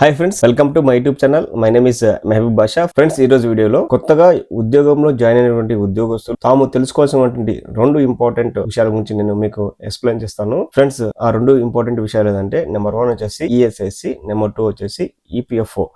Hi friends, welcome to my YouTube channel. My name is Mehboob Basha. Friends, ఈ రోజు వీడియోలో కొత్తగా ఉద్యోగంలో జాయిన్ అయినటువంటి ఉద్యోగస్తులు తాము తెలుసుకోవాల్సినటువంటి 2 ఇంపార్టెంట్ విషయాల గురించి నేను మీకు ఎక్స్ప్లెయిన్ చేస్తాను. ఫ్రెండ్స్, ఆ 2 ఇంపార్టెంట్ విషయాలు ఏంటంటే, నెంబర్ 1 వచ్చేసి ఈఎస్ఐసి, నెంబర్ 2 వచ్చేసి ఈపీఎఫ్ఓ.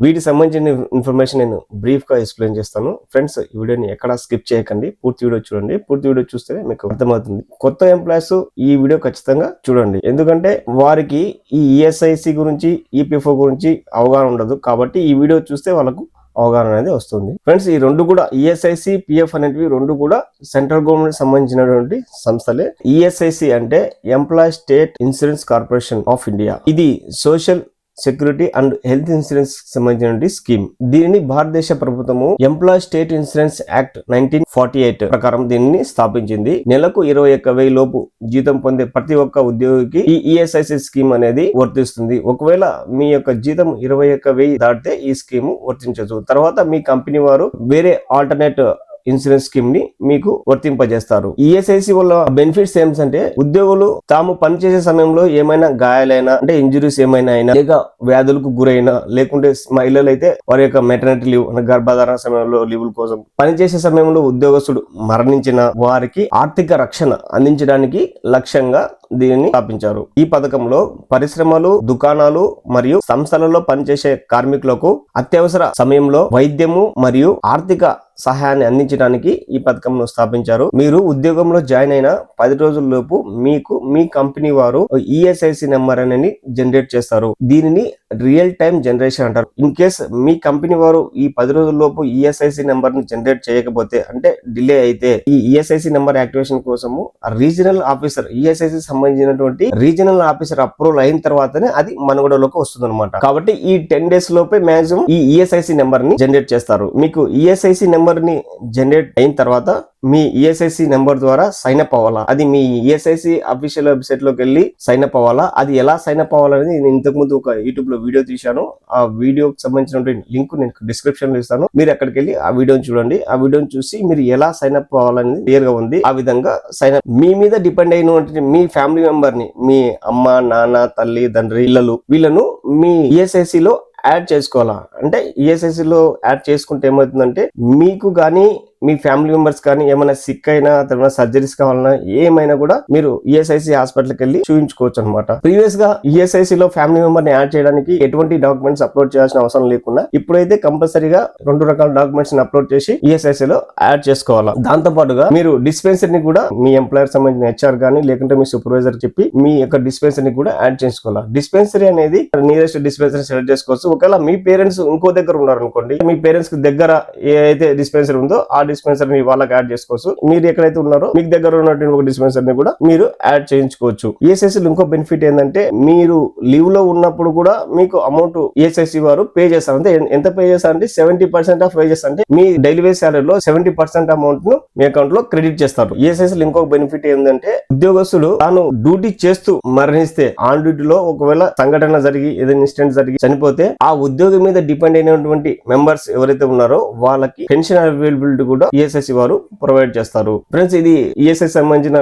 వీటికి సంబంధించిన ఇన్ఫర్మేషన్ నేను బ్రీఫ్ గా ఎక్స్ప్లెయిన్ చేస్తాను. ఫ్రెండ్స్, ఈ వీడియోని ఎక్కడ స్కిప్ చేయకండి, పూర్తి వీడియో చూడండి. పూర్తి వీడియో చూస్తే మీకు అర్థమవుతుంది. కొత్త ఎంప్లాయీస్ ఈ వీడియో ఖచ్చితంగా చూడండి, ఎందుకంటే వారికి ఈ ఈఎస్ఐసి గురించి, ఈపీఎఫ్ఓ గురించి అవగాహన ఉండదు. కాబట్టి ఈ వీడియో చూస్తే వాళ్ళకు అవగాహన అనేది వస్తుంది. ఫ్రెండ్స్, ఈ 2 కూడా ఈఎస్ఐసి, పిఎఫ్ అనేటివి 2 కూడా సెంట్రల్ గవర్నమెంట్ సంబంధించినటువంటి సంస్థలే. ఈఎస్ఐసి అంటే employee state insurance corporation of India. ఇది social security and health insurance సంబంధించిన స్కీమ్. దీనిని భారతదేశ ప్రభుత్వము ఎంప్లాయీ స్టేట్ ఇన్సూరెన్స్ యాక్ట్ 1948 ప్రకారం దీనిని స్థాపించింది. నెలకు 21,000 లోపు జీతం పొందే ప్రతి ఒక్క ఉద్యోగికి ఈ ఈఎస్ఐసి స్కీమ్ అనేది వర్తిస్తుంది. ఒకవేళ మీ యొక్క జీతం 21,000 దాటితే ఈ స్కీమ్ వర్తించదు. తర్వాత మీ కంపెనీ వారు వేరే ఆల్టర్నేట్ ఇన్సూరెన్స్ స్కీమ్ ని మీకు వర్తింపజేస్తారు. ఈఎస్ఐసి వల్ల బెనిఫిట్స్ ఏమిటంటే, ఉద్యోగులు తాము పనిచేసే సమయంలో ఏమైనా గాయాలైనా, అంటే ఇంజురీస్ ఏమైనా అయినా, లేక వ్యాధులకు గురైనా, లేకుంటే మహిళలు అయితే వారి యొక్క మెటర్నిటీ లీవ్, గర్భధారణ సమయంలో లీవుల కోసం, పనిచేసే సమయంలో ఉద్యోగస్తుడు మరణించిన వారికి ఆర్థిక రక్షణ అందించడానికి లక్ష్యంగా దీనిని స్థాపించారు. ఈ పథకంలో పరిశ్రమలు, దుకాణాలు మరియు సంస్థలలో పనిచేసే కార్మికులకు అత్యవసర సమయంలో వైద్యము మరియు ఆర్థిక సహాయాన్ని అందించడానికి ఈ పథకంను స్థాపించారు. మీరు ఉద్యోగంలో జాయిన్ అయిన 10 రోజుల లోపు మీకు మీ కంపెనీ వారు ఈఎస్ఐసి నెంబర్ అనేది జనరేట్ చేస్తారు. దీనిని రియల్ టైం జనరేషన్ అంటారు. ఇన్ కేస్ మీ కంపెనీ వారు ఈ 10 రోజుల లోపు ఈఎస్ఐసి నెంబర్ ని జనరేట్ చేయకపోతే, అంటే డిలే అయితే, ఈ ఈఎస్ఐసి నెంబర్ యాక్టివేషన్ కోసము రీజనల్ ఆఫీసర్, ఈఎస్ఐసి సంబంధించినటువంటి రీజనల్ ఆఫీసర్ అప్రూవల్ అయిన తర్వాతనే అది మనుగడలోకి వస్తుంది అనమాట. కాబట్టి ఈ 10 డేస్ లోపే మాక్సిమం ఈ ఈఎస్ఐసి నెంబర్ ని జనరేట్ చేస్తారు. మీకు ఈఎస్ఐసి నెంబర్ ని జనరేట్ అయిన తర్వాత మీ ఈఎస్ఐసి నెంబర్ ద్వారా సైన్ అప్ అవ్వాలా. అది మీ ఈఎస్ఐసి అఫీషియల్ వెబ్సైట్ లోకి వెళ్ళి సైన్ అప్ అవ్వాలా. అది ఎలా సైన్ అప్ అవ్వాలనేది నేను ఇంతకు ముందు ఒక యూట్యూబ్ లో వీడియో తీశాను. ఆ వీడియోకి సంబంధించిన లింక్ నేను డిస్క్రిప్షన్ లో ఇస్తాను. మీరు అక్కడికి వెళ్ళి ఆ వీడియోని చూడండి. ఆ వీడియోని చూసి మీరు ఎలా సైన్ అప్ అవ్వాలనేది క్లియర్ గా ఉంది. ఆ విధంగా సైన్ అప్, మీ మీద డిపెండ్ అయినటువంటి మీ ఫ్యామిలీ మెంబర్ ని, మీ అమ్మ, నాన్న, తల్లి, తండ్రి, పిల్లలు, వీళ్ళను మీ ఈఎస్ఐసి లో యాడ్ చేసుకోవాలా. అంటే ఈఎస్ఐసి లో యాడ్ చేసుకుంటే ఏమవుతుందంటే, మీకు గానీ మీ ఫ్యామిలీ మెంబర్స్ కానీ ఏమైనా సిక్ అయినా, సర్జరీస్ కావాలన్నా, ఏమైనా కూడా మీరు ఈఎస్ఐసి హాస్పిటల్కి వెళ్ళి చూపించుకోవచ్చు అనమాట. ప్రీవియస్ గా ఈఎస్ఐసి లో ఫ్యామిలీ మెంబర్ ని యాడ్ చేయడానికి ఎటువంటి డాక్యుమెంట్స్ అప్లోడ్ చేయాల్సిన అవసరం లేకుండా ఇప్పుడైతే కంపల్సరీగా 2 రకాల డాక్యుమెంట్స్ ని అప్లోడ్ చేసి ఈఎస్ఐసి లో యాడ్ చేసుకోవాలా. దాంతో పాటుగా మీరు డిస్పెన్సరీని కూడా మీ ఎంప్లాయర్ సంబంధించిన హెచ్ఆర్ కానీ, లేకుంటే మీ సూపర్వైజర్ చెప్పి మీ యొక్క డిస్పెన్సరీని కూడా యాడ్ చేసుకోవాలా. డిస్పెన్సరీ అనేది నియరెస్ట్ డిస్పెన్సరీ సెలెక్ట్ చేసుకోవచ్చు. ఒకవేళ మీ పేరెంట్స్ ఇంకో దగ్గర ఉన్నారు అనుకోండి, మీ పేరెంట్స్ కి దగ్గర ఏదైతే డిస్పెన్సరీ ఉందో ఆ డిస్పెన్సరీని వాళ్ళకి యాడ్ చేసుకోవచ్చు. మీరు ఎక్కడైతే ఉన్నారో మీకు దగ్గర ఉన్నటువంటి ఒక డిస్పెన్సరీని కూడా మీరు యాడ్ చేయించుకోవచ్చు. ఈఎస్ఐసి ఇంకో బెనిఫిట్ ఏంటంటే, మీరు లీవ్ లో ఉన్నప్పుడు కూడా మీకు అమౌంట్ ఈఎస్ఐసి వారు పే చేస్తారు. అంటే ఎంత పే చేస్తారంటే 70% ఆఫ్ వేజెస్, అంటే మీ డైలీ వేజ్ సాలరీలో 70% అమౌంట్ ను మీ అకౌంట్ లో క్రెడిట్ చేస్తారు. ఈఎస్ఐసి ఇంకొక బెనిఫిట్ ఏంటంటే, ఉద్యోగస్తుడు తాను డ్యూటీ చేస్తూ మరణిస్తే, ఆన్ డ్యూటీలో ఒకవేళ సంఘటన జరిగి, ఏదైనా ఇన్సిడెంట్ జరిగి చనిపోతే, ఆ ఉద్యోగం మీద డిపెండ్ అయినటువంటి మెంబర్స్ ఎవరైతే ఉన్నారో వాళ్ళకి పెన్షన్ అవైలబిలిటీ కూడా ఈఎస్ఐసి వారు ప్రొవైడ్ చేస్తారు. ఫ్రెండ్స్, ఇది ఈఎస్ఐసి సంబంధించిన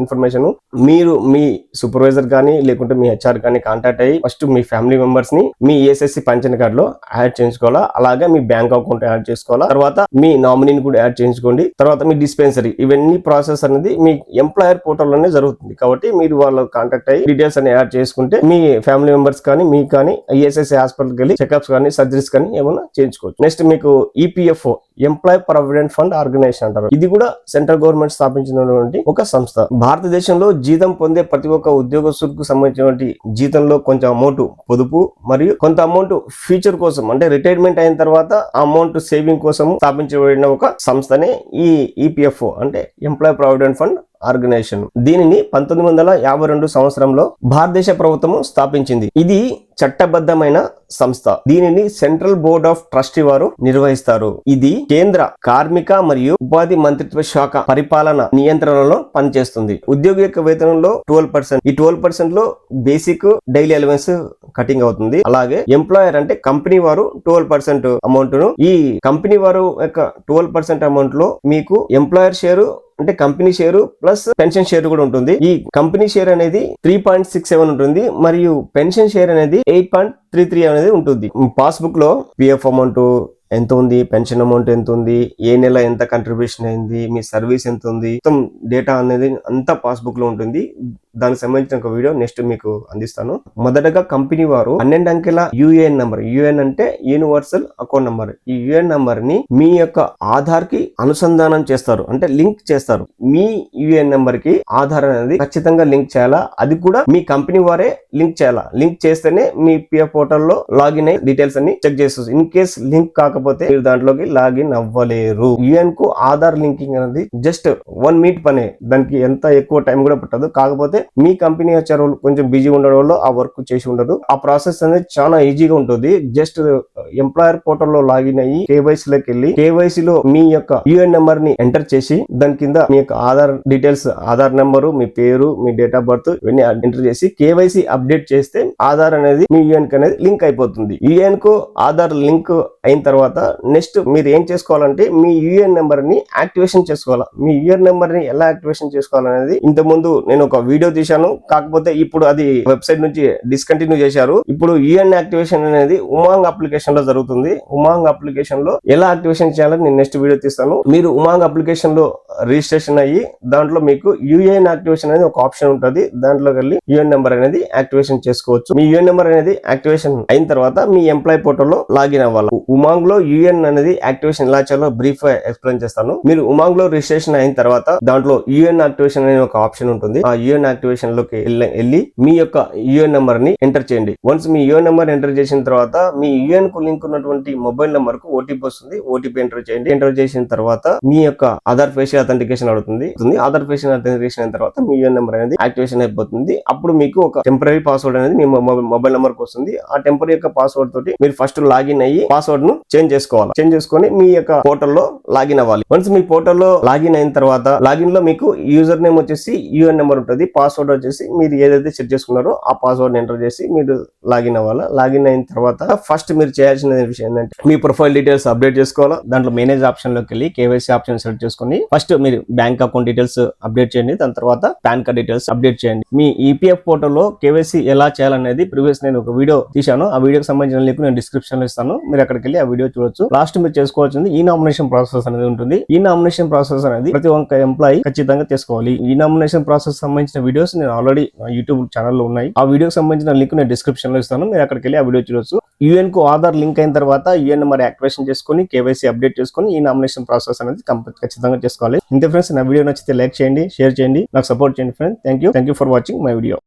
ఇన్ఫర్మేషన్. మీరు మీ సూపర్వైజర్ కానీ, లేకుంటే మీ హెచ్ఆర్ కానీ కాంటాక్ట్ అయ్యి ఫస్ట్ మీ ఫ్యామిలీ మెంబర్స్ ని మీ ఈఎస్ఐసి పెన్షన్ కార్డ్ లో యాడ్ చేయించుకోవాలా. అలాగే మీ బ్యాంక్ అకౌంట్ యాడ్ చేసుకోవాలా. తర్వాత మీ నామినీని కూడా యాడ్ చేయించుకోండి. తర్వాత మీ డిస్పెన్సరీ, ఇవన్నీ ప్రాసెస్ అనేది మీ ఎంప్లాయర్ పోర్టల్ లోనే జరుగుతుంది. కాబట్టి మీరు వాళ్ళ కాంటాక్ట్ అయ్యి డీటెయిల్స్ అని యాడ్ చేసుకుంటే మీ ఫ్యామిలీ మెంబర్స్ కానీ, మీకు కానీ ఈఎస్ఐసి హాస్పిటల్కి వెళ్ళి చెకప్స్ కానీ, సర్జరీస్ కానీ ఏమైనా చేయించుకోవచ్చు. నెక్స్ట్ మీకు EPFO, employee provident fund organisation అంటారు. ఇది కూడా సెంట్రల్ గవర్నమెంట్ స్థాపించినటువంటి ఒక సంస్థ. భారతదేశంలో జీతం పొందే ప్రతి ఒక్క ఉద్యోగస్తులకు సంబంధించినటువంటి జీతంలో కొంత అమౌంట్ పొదుపు మరియు కొంత అమౌంట్ ఫ్యూచర్ కోసం, అంటే రిటైర్మెంట్ అయిన తర్వాత అమౌంట్ సేవింగ్ కోసం స్థాపించబడిన ఒక సంస్థనే ఈ ఈపీఎఫ్ఓ, అంటే ఎంప్లాయ్ ప్రావిడెంట్ ఫండ్ ఆర్గనైజేషన్. దీనిని 1952 సంవత్సరంలో భారతదేశ ప్రభుత్వము స్థాపించింది. ఇది చట్టబద్ధమైన సంస్థ. దీనిని సెంట్రల్ బోర్డ్ ఆఫ్ ట్రస్టీ వారు నిర్వహిస్తారు. ఇది కేంద్ర కార్మిక మరియు ఉపాధి మంత్రిత్వ శాఖ పరిపాలన నియంత్రణలో పనిచేస్తుంది. ఉద్యోగి యొక్క వేతనంలో 12%, ఈ 12% లో బేసిక్, డైలీ అలవెన్స్ కటింగ్ అవుతుంది. అలాగే ఎంప్లాయర్ అంటే కంపెనీ వారు 12% అమౌంట్ ను, ఈ కంపెనీ వారు యొక్క 12% అమౌంట్ లో మీకు ఎంప్లాయర్ షేరు అంటే company share plus pension share కూడా ఉంటుంది. ఈ కంపెనీ షేర్ అనేది 3.67 ఉంటుంది మరియు పెన్షన్ షేర్ అనేది 8.33 అనేది ఉంటుంది. పాస్బుక్ లో పిఎఫ్ అమౌంట్ ఎంత ఉంది, పెన్షన్ అమౌంట్ ఎంత ఉంది, ఏ నెల ఎంత కంట్రిబ్యూషన్ అయింది, మీ సర్వీస్ ఎంత ఉంది, మొత్తం డేటా అనేది అంతా పాస్బుక్ లో ఉంటుంది. దానికి సంబంధించిన ఒక వీడియో నెక్స్ట్ మీకు అందిస్తాను. మొదటగా కంపెనీ వారు 12 అంకెల యుఏఎన్ నంబర్, యుఏఎన్ అంటే యూనివర్సల్ అకౌంట్ నంబర్, ఈ యుఏఎన్ నంబర్ ని మీ యొక్క ఆధార్ కి అనుసంధానం చేస్తారు, అంటే లింక్ చేస్తారు. మీ యుఏఎన్ నంబర్ కి ఆధార్ అనేది ఖచ్చితంగా లింక్ చేయాలా, అది కూడా మీ కంపెనీ వారే లింక్ చేయాలా. లింక్ చేస్తేనే మీ పిఎఫ్ పోర్టల్లో లాగిన్ అయ్యి డీటెయిల్స్ అన్ని చెక్ చేస్తారు. ఇన్ కేస్ లింక్ కాకపోతే మీరు దాంట్లోకి లాగిన్ అవ్వలేరు. యుఎన్ కు ఆధార్ లింకింగ్ అనేది జస్ట్ 1 మినిట్ పనే, దానికి ఎంత ఎక్కువ టైం కూడా పట్టదు. కాకపోతే మీ కంపెనీ వచ్చారు కొంచెం బిజీ ఉండడం వల్ల ఆ వర్క్ చేసి ఉండదు. ఆ ప్రాసెస్ అనేది చాలా ఈజీగా ఉంటుంది. జస్ట్ ఎంప్లాయర్ పోర్టల్ లో లాగిన్ అయ్యి కేవైసీ లోకి వెళ్ళి కేవైసీ లో మీ యొక్క యుఎన్ నెంబర్ ని ఎంటర్ చేసి దాని కింద మీ యొక్క ఆధార్ డీటెయిల్స్, ఆధార్ నెంబరు, మీ పేరు, మీ డేట్ ఆఫ్ బర్త్ ఇవన్నీ ఎంటర్ చేసి కేవైసీ అప్డేట్ చేస్తే ఆధార్ అనేది మీ యుఎన్ కి అనేది లింక్ అయిపోతుంది. యుఎన్ కు ఆధార్ లింక్ అయిన తర్వాత నెక్స్ట్ మీరు ఏం చేసుకోవాలంటే మీ యుఎన్ నెంబర్ ని యాక్టివేషన్ చేసుకోవాలి. మీ యుఎన్ నెంబర్ ని ఎలా యాక్టివేషన్ చేసుకోవాలనేది ఇంత ముందు నేను ఒక వీడియో తీశాను. కాకపోతే ఇప్పుడు అది వెబ్సైట్ నుంచి డిస్కంటిన్యూ చేశారు. ఇప్పుడు యుఎన్ యాక్టివేషన్ అనేది ఉమాంగ్ అప్లికేషన్ లో జరుగుతుంది. ఉమాంగ్ అప్లికేషన్ లో ఎలా యాక్టివేషన్ చేయాలని నేను నెక్స్ట్ వీడియో తీస్తాను. మీరు ఉమాంగ్ అప్లికేషన్ లో రిజిస్ట్రేషన్ అయ్యి దాంట్లో మీకు యుఎన్ యాక్టివేషన్ అనేది ఒక ఆప్షన్ ఉంటుంది. దాంట్లో వెళ్ళి యుఎన్ నెంబర్ అనేది యాక్టివేషన్ చేసుకోవచ్చు. మీ యుఎన్ నెంబర్ అనేది యాక్టివేషన్ అయిన తర్వాత మీ ఎంప్లాయ్ పోర్టల్ లో లాగిన్ అవ్వాలి. ఉమాంగ్ లో యుఎన్ అనేది యాక్టివేషన్ ఎలా చేయాలో బ్రీఫ్ గా ఎక్స్ప్లెయిన్ చేస్తాను. మీరు ఉమాంగ్ లో రిజిస్ట్రేషన్ అయిన తర్వాత దాంట్లో యుఎన్ యాక్టివేషన్ అనే ఒక ఆప్షన్ ఉంటుంది. ఆ యుఎన్ యాక్టివేషన్ లోకి వెళ్ళి మీ యొక్క యుఎన్ నెంబర్ ని ఎంటర్ చేయండి. వన్స్ మీ యుఎన్ నెంబర్ ఎంటర్ చేసిన తర్వాత మీ యుఎన్ కు లింక్ ఉన్నటువంటి మొబైల్ నెంబర్ కు ఓటీపీ వస్తుంది. ఓటీపీ ఎంటర్ చేయండి. ఎంటర్ చేసిన తర్వాత మీ యొక్క ఆధార్ ఫేషియల్ అథెంటికేషన్ అడుగుతుంది. ఆధార్ ఫేషియల్ అథెంటికేషన్ అయిన తర్వాత మీ యుఎన్ నెంబర్ అనేది యాక్టివేషన్ అయిపోతుంది. అప్పుడు మీకు ఒక టెంపరీ పాస్వర్డ్ అనేది మీ మొబైల్ నెంబర్ కు వస్తుంది. ఆ టెంపరీ యొక్క పాస్వర్డ్ తోటి మీరు ఫస్ట్ లాగిన్ అయ్యి పాస్వర్డ్ ను చేంజ్ చేసుకోవాలి. చేంజ్ చేసుకొని మీ యొక్క పోర్టల్లో లాగిన్ అవ్వాలి. వన్స్ మీ పోర్టల్లో లాగిన్ అయిన తర్వాత లాగిన్ లో మీకు యూజర్ నేమ్ వచ్చేసి యుఎన్ నెంబర్ ఉంటుంది. పాస్వర్డ్ వచ్చేసి మీరు ఏదైతే సెట్ చేసుకున్నారో ఆ పాస్వర్డ్ ఎంటర్ చేసి మీరు లాగిన్ అవ్వాలి. లాగిన్ అయిన తర్వాత ఫస్ట్ మీరు చేయాల్సిన విషయం ఏంటంటే మీ ప్రొఫైల్ డీటెయిల్స్ అప్డేట్ చేసుకోవాలి. దాంట్లో మేనేజ్ ఆప్షన్ లోకి వెళ్ళి కేవైసీ ఆప్షన్ సెలెక్ట్ చేసుకుని ఫస్ట్ మీరు బ్యాంక్ అకౌంట్ డీటెయిల్స్ అప్డేట్ చేయండి. దాని తర్వాత పాన్ కార్డ్ డీటెయిల్స్ అప్డేట్ చేయండి. మీ ఈపీఎఫ్ పోర్టల్లో కేవైసీ ఎలా చేయాలనేది ప్రీవియస్ నేను ఒక వీడియో తీశాను. ఆ వీడియోకి సంబంధించిన లింక్ నేను డిస్క్రిప్షన్ లో ఇస్తాను. మీరు అక్కడికి వెళ్ళి ఆ వీడియో చూడొచ్చు. లాస్ట్ మీరు చేసుకోవాల్సింది ఈ నామినేషన్ ప్రాసెస్ అనేది ఉంటుంది. ఈ నామినేషన్ ప్రాసెస్ అనేది ప్రతి ఒక్క ఎంప్లాయీ ఖచ్చితంగా చేసుకోవాలి. ఈ నామినేషన్ ప్రాసెస్ సంబంధించిన వీడియోస్ నేను ఆల్రెడీ యూట్యూబ్ ఛానల్లో ఉన్నాయి. ఆ వీడియోకి సంబంధించిన లింక్ నేను డిస్క్రిప్షన్ లో ఇస్తాను. మీరు అక్కడికి వెళ్ళి ఆ వీడియో చూడొచ్చు. యుఎన్ కు ఆధార్ లింక్ అయిన తర్వాత యుఎన్ నెంబర్ యాక్టివేషన్ చేసుకుని కేవైసీ అప్డేట్ చేసుకుని ఈ నామినేషన్ ప్రాసెస్ అనేది ఖచ్చితంగా చేసుకోవాలి. ఇంతే ఫ్రెండ్స్, నా వీడియో నచ్చితే లైక్ చేయండి, షేర్ చేయండి, నాకు సపోర్ట్ చేయండి friends. Thank you for watching my video.